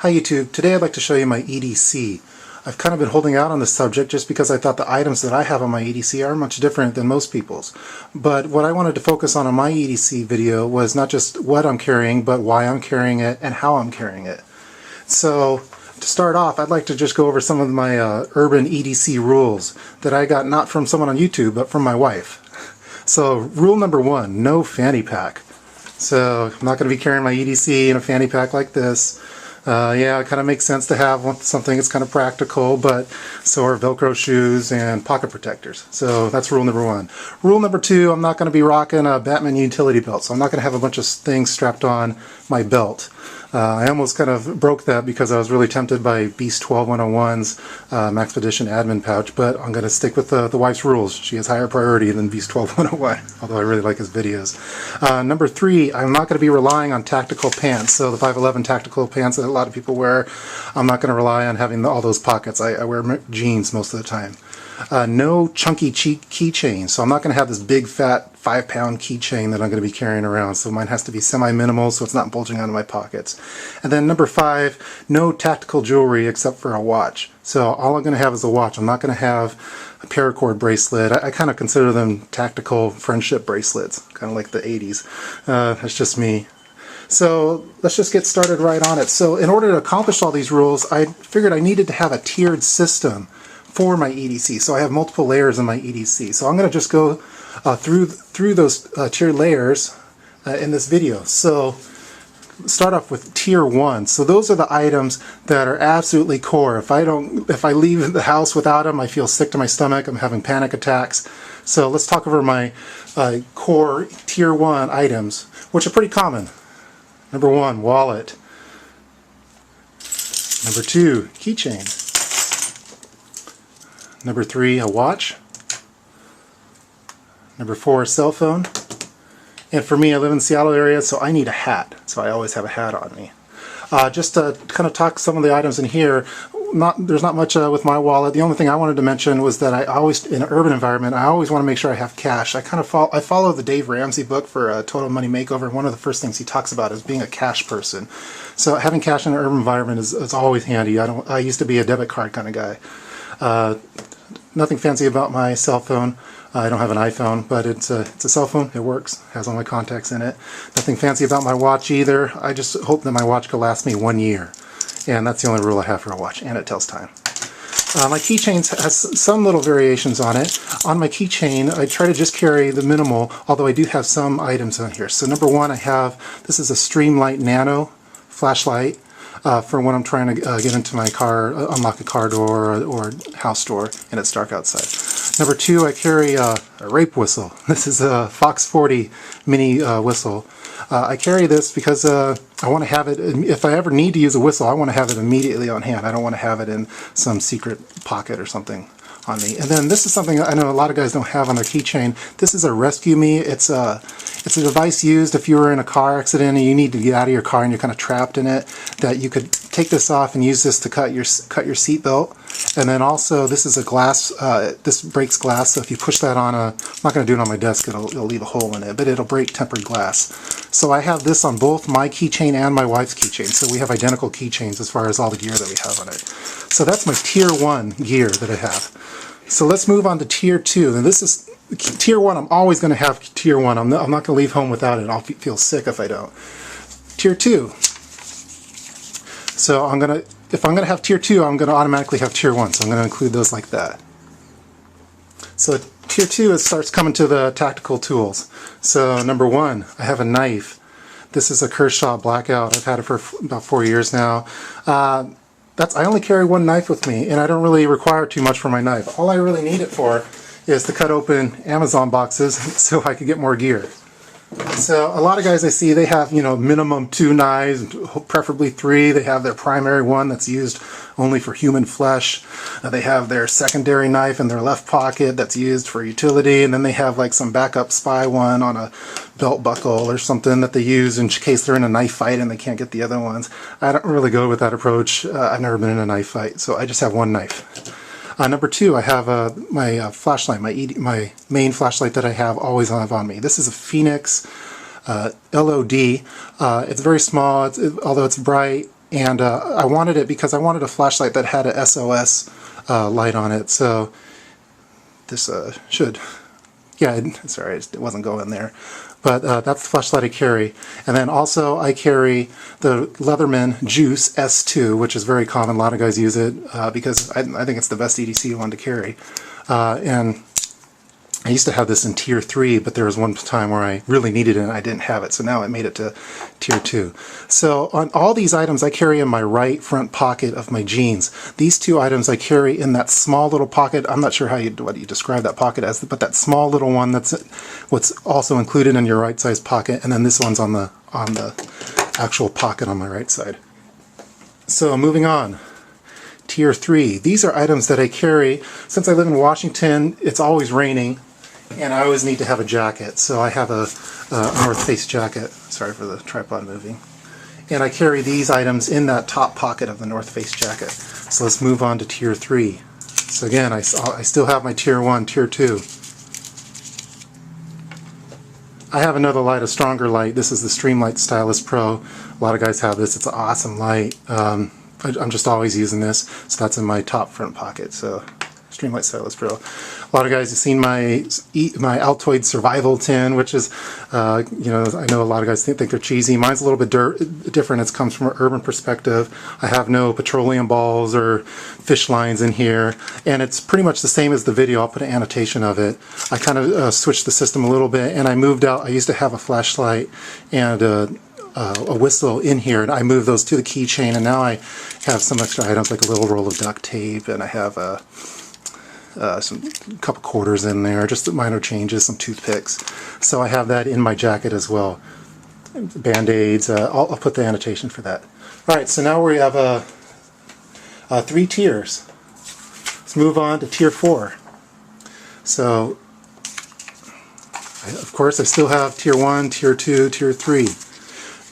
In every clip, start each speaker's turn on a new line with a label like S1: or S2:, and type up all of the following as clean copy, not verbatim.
S1: Hi YouTube, today I'd like to show you my EDC. I've kind of been holding out on this subject just because I thought the items that I have on my EDC are much different than most people's. But what I wanted to focus on my EDC video was not just what I'm carrying, but why I'm carrying it and how I'm carrying it. So to start off, I'd like to just go over some of my urban EDC rules that I got not from someone on YouTube, but from my wife. So rule number one, no fanny pack. So I'm not going to be carrying my EDC in a fanny pack like this. Yeah, it kind of makes sense to have something that's kind of practical, but so are Velcro shoes and pocket protectors. So that's rule number one. Rule number two, I'm not going to be rocking a Batman utility belt, so I'm not going to have a bunch of things strapped on my belt. I almost kind of broke that because I was really tempted by Beast 121's Maxpedition admin pouch, but I'm going to stick with the wife's rules. She has higher priority than Beast 121, although I really like his videos. Number three, I'm not going to be relying on tactical pants. So the 511 tactical pants that a lot of people wear, I'm not going to rely on having all those pockets. I wear jeans most of the time. No chunky keychain, so I'm not going to have this big fat 5-pound keychain that I'm going to be carrying around, so mine has to be semi-minimal so it's not bulging out of my pockets. And then number five, no tactical jewelry except for a watch. So all I'm going to have is a watch. I'm not going to have a paracord bracelet. I kind of consider them tactical friendship bracelets, kind of like the 80s. That's just me. So let's just get started right on it. So in order to accomplish all these rules, I figured I needed to have a tiered system for my EDC. So I have multiple layers in my EDC. So I'm going to just go through those tiered layers in this video. So start off with tier 1. So those are the items that are absolutely core. If I leave the house without them, I feel sick to my stomach. I'm having panic attacks. So let's talk over my core tier 1 items, which are pretty common. Number 1, wallet. Number 2, keychain. Number 3, a watch. Number 4, a cell phone. And for me, I live in the Seattle area, so I need a hat. So I always have a hat on me. Just to kind of talk some of the items in here, there's not much with my wallet. The only thing I wanted to mention was that I always, in an urban environment, I always want to make sure I have cash. I follow the Dave Ramsey book for Total Money Makeover, and one of the first things he talks about is being a cash person. So having cash in an urban environment is always handy. I used to be a debit card kind of guy. Nothing fancy about my cell phone. I don't have an iPhone, but it's a cell phone. It works. Has all my contacts in it. Nothing fancy about my watch either. I just hope that my watch could last me 1 year. And that's the only rule I have for a watch, and it tells time. My keychain has some little variations on it. On my keychain, I try to just carry the minimal, although I do have some items on here. So number 1, this is a Streamlight Nano flashlight. For when I'm trying to get into my car, unlock a car door or house door, and it's dark outside. Number 2, I carry a rape whistle. This is a Fox 40 mini whistle. I carry this because I want to have it, if I ever need to use a whistle, I want to have it immediately on hand. I don't want to have it in some secret pocket or something on me. And then this is something I know a lot of guys don't have on their keychain. This is a Rescue Me. It's a device used if you were in a car accident and you need to get out of your car and you're kind of trapped in it, that you could take this off and use this to cut your seat belt. And then also this is a glass, this breaks glass, so if you push that on I'm not going to do it on my desk, it'll leave a hole in it, but it'll break tempered glass. So I have this on both my keychain and my wife's keychain, so we have identical keychains as far as all the gear that we have on it. So that's my tier 1 gear that I have. So let's move on to tier 2, and this is tier 1. I'm always going to have tier 1. I'm not going to leave home without it. I'll feel sick if I don't. Tier 2. So if I'm going to have tier 2, I'm going to automatically have tier 1. So I'm going to include those like that. So tier 2, it starts coming to the tactical tools. So number 1, I have a knife. This is a Kershaw Blackout. I've had it for about 4 years now. I only carry one knife with me, and I don't really require too much for my knife. All I really need it for is to cut open Amazon boxes so I could get more gear. So a lot of guys I see, they have, minimum 2 knives, preferably 3. They have their primary one that's used only for human flesh. They have their secondary knife in their left pocket that's used for utility, and then they have like some backup spy one on a belt buckle or something that they use in case they're in a knife fight and they can't get the other ones. I don't really go with that approach. I've never been in a knife fight, so I just have one knife. Number 2, I have my flashlight, my main flashlight that I always have on me. This is a Phoenix LOD. It's very small, although it's bright. and I wanted it because I wanted a flashlight that had a SOS light on it. So this should, yeah, sorry, it wasn't going there. But that's the flashlight I carry. And then also I carry the Leatherman Juice S2, which is very common. A lot of guys use it because I think it's the best EDC one to carry. And I used to have this in Tier 3, but there was one time where I really needed it and I didn't have it, so now I made it to Tier 2. So on all these items I carry in my right front pocket of my jeans. These two items I carry in that small little pocket. I'm not sure what you describe that pocket as, but that small little one that's what's also included in your right size pocket, and then this one's on the actual pocket on my right side. So moving on. Tier 3. These are items that I carry. Since I live in Washington, it's always raining, and I always need to have a jacket. So I have a North Face jacket. Sorry for the tripod moving. And I carry these items in that top pocket of the North Face jacket. So let's move on to Tier 3. So again, I still have my Tier 1, Tier 2. I have another light, a stronger light. This is the Streamlight Stylus Pro. A lot of guys have this. It's an awesome light. I'm just always using this, so that's in my top front pocket. So, Streamlight Stylus Pro. A lot of guys have seen my Altoid Survival tin, which is, you know, I know a lot of guys think they're cheesy. Mine's a little bit different. It comes from an urban perspective. I have no petroleum balls or fish lines in here, and it's pretty much the same as the video. I'll put an annotation of it. I kind of switched the system a little bit, and I moved out. I used to have a flashlight and a whistle in here, and I moved those to the keychain, and now I have some extra items like a little roll of duct tape, and I have a couple quarters in there, just minor changes, some toothpicks. So I have that in my jacket as well. Band-aids, I'll put the annotation for that. Alright, so now we have 3 tiers. Let's move on to Tier 4. So, of course, I still have Tier 1, Tier 2, Tier 3.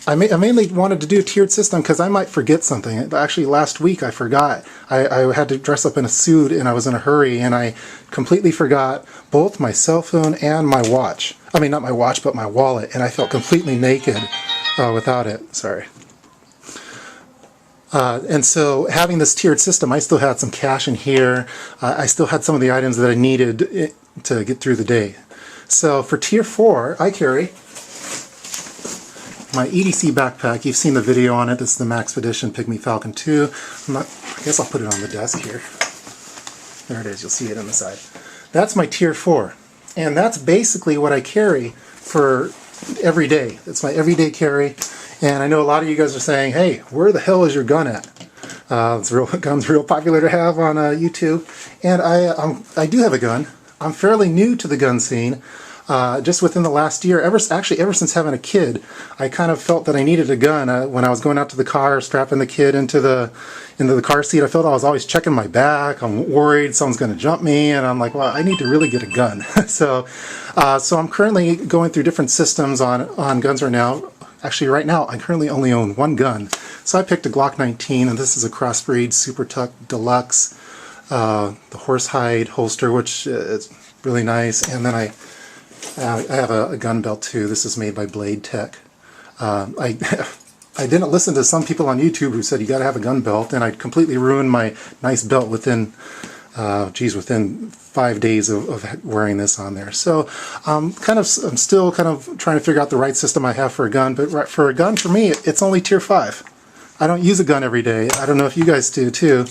S1: I mainly wanted to do a tiered system because I might forget something. Actually, last week I forgot. I had to dress up in a suit and I was in a hurry, and I completely forgot both my cell phone and my watch. I mean, not my watch, but my wallet, and I felt completely naked without it. Sorry. And so having this tiered system, I still had some cash in here. I still had some of the items that I needed to get through the day. So for Tier 4, I carry my EDC backpack. You've seen the video on it. This is the Maxpedition Pygmy Falcon 2. I guess I'll put it on the desk here. There it is. You'll see it on the side. That's my Tier 4. And that's basically what I carry for every day. It's my everyday carry. And I know a lot of you guys are saying, hey, where the hell is your gun at? Gun's real popular to have on YouTube. And I do have a gun. I'm fairly new to the gun scene. Just within the last year, ever since having a kid, I kind of felt that I needed a gun. When I was going out to the car, strapping the kid into the car seat, I felt I was always checking my back. I'm worried someone's going to jump me, and I'm like, well, I need to really get a gun. So I'm currently going through different systems on guns right now. Actually, right now, I currently only own one gun. So I picked a Glock 19, and this is a Crossbreed Super Tuck Deluxe, the horsehide holster, which is really nice. And then I have a gun belt too. This is made by Blade Tech. I didn't listen to some people on YouTube who said you got to have a gun belt, and I completely ruined my nice belt within 5 days of wearing this on there. So I'm still kind of trying to figure out the right system I have for a gun. But for a gun, for me, it's only Tier 5. I don't use a gun every day. I don't know if you guys do too.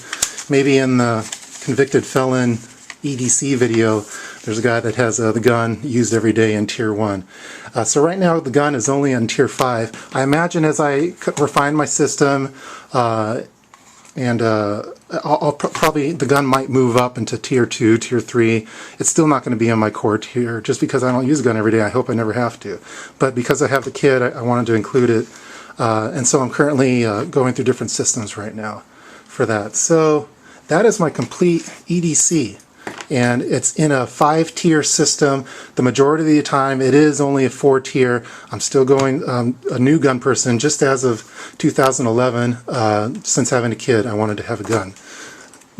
S1: Maybe in the convicted felon EDC video, there's a guy that has the gun used every day in Tier 1. So right now the gun is only on Tier 5. I imagine as I refine my system, and I'll probably, the gun might move up into Tier 2, Tier 3. It's still not going to be on my core tier, just because I don't use a gun every day. I hope I never have to. But because I have the kid, I wanted to include it. And so I'm currently going through different systems right now for that. So that is my complete EDC. And it's in a 5-tier system. The majority of the time it is only a 4-tier. I'm still going a new gun person. Just as of 2011, since having a kid, I wanted to have a gun.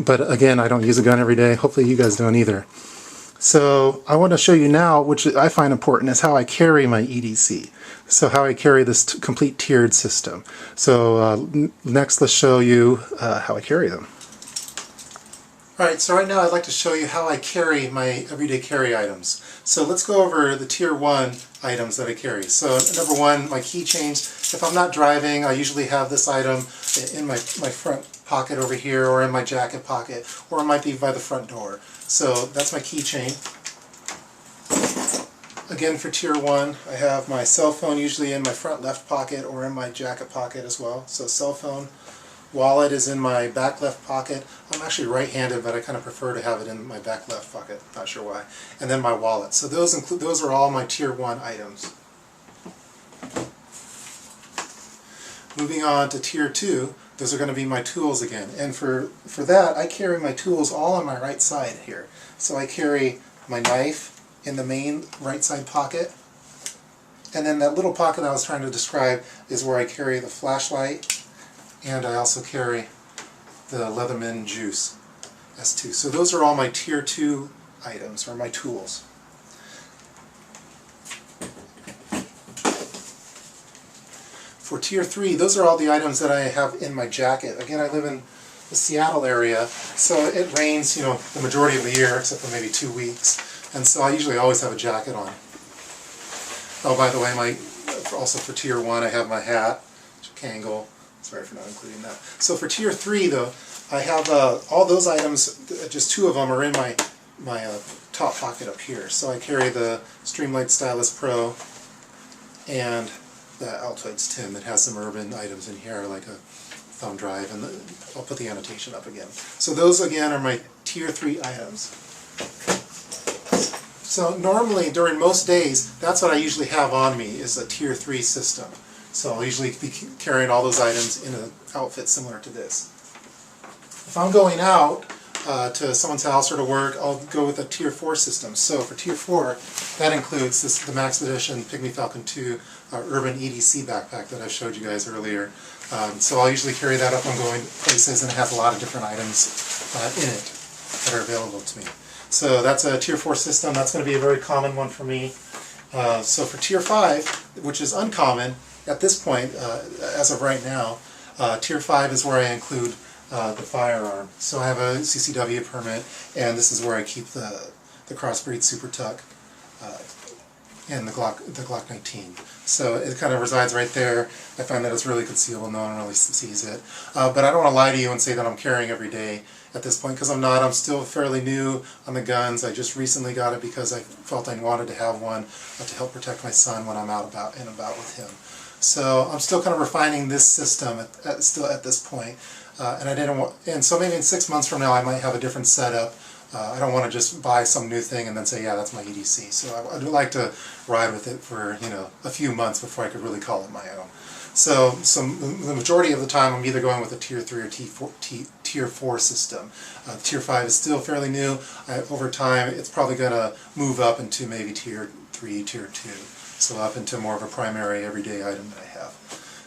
S1: But again, I don't use a gun every day. Hopefully you guys don't either. So I want to show you now, which I find important, is how I carry my EDC. So how I carry this complete tiered system. So next let's show you how I carry them. Alright, so right now I'd like to show you how I carry my everyday carry items. So let's go over the tier 1 items that I carry. So number 1, my keychains. If I'm not driving, I usually have this item in my front pocket over here, or in my jacket pocket, or it might be by the front door. So that's my keychain. Again, for tier 1, I have my cell phone usually in my front left pocket or in my jacket pocket as well. So cell phone. Wallet is in my back left pocket. I'm actually right-handed, but I kind of prefer to have it in my back left pocket. Not sure why. And then my wallet. So those are all my tier 1 items. Moving on to tier 2, those are going to be my tools again. And for that, I carry my tools all on my right side here. So I carry my knife in the main right side pocket. And then that little pocket I was trying to describe is where I carry the flashlight. And I also carry the Leatherman Juice S2. So those are all my tier 2 items, or my tools. For tier 3, those are all the items that I have in my jacket. Again, I live in the Seattle area, so it rains, the majority of the year, except for maybe 2 weeks. And so I usually always have a jacket on. Oh, by the way, also for tier 1, I have my hat, Kangol. Sorry for not including that. So for tier 3, though, I have all those items, just 2 of them are in my top pocket up here. So I carry the Streamlight Stylus Pro and the Altoids tin that has some urban items in here, like a thumb drive, and I'll put the annotation up again. So those, again, are my tier 3 items. So normally, during most days, that's what I usually have on me, is a tier 3 system. So I'll usually be carrying all those items in an outfit similar to this. If I'm going out to someone's house or to work, I'll go with a tier 4 system. So for tier 4, that includes the Max Edition Pygmy Falcon 2 Urban EDC backpack that I showed you guys earlier. So I'll usually carry that up when going places, and it has a lot of different items in it that are available to me. So that's a tier 4 system. That's going to be a very common one for me. So for tier 5, which is uncommon, at this point, as of right now, tier 5 is where I include the firearm. So I have a CCW permit, and this is where I keep the Crossbreed Super Tuck and the Glock 19. So it kind of resides right there. I find that it's really concealable. No one really sees it. But I don't want to lie to you and say that I'm carrying every day at this point, because I'm not. I'm still fairly new on the guns. I just recently got it because I felt I wanted to have one to help protect my son when I'm out and about with him. So I'm still kind of refining this system still at this point, and so maybe in 6 months from now I might have a different setup. I don't want to just buy some new thing and then say, yeah, that's my EDC. So I do like to ride with it for a few months before I could really call it my own. So the majority of the time I'm either going with a tier 3 or tier 4 system. Tier 5 is still fairly new. Over time it's probably going to move up into maybe tier 3, tier 2. So up into more of a primary everyday item that I have.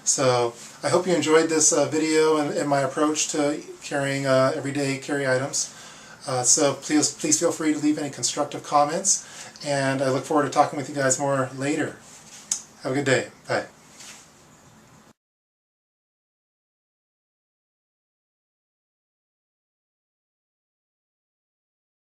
S1: So I hope you enjoyed this video and my approach to carrying everyday carry items. So please feel free to leave any constructive comments, and I look forward to talking with you guys more later. Have a good day. Bye.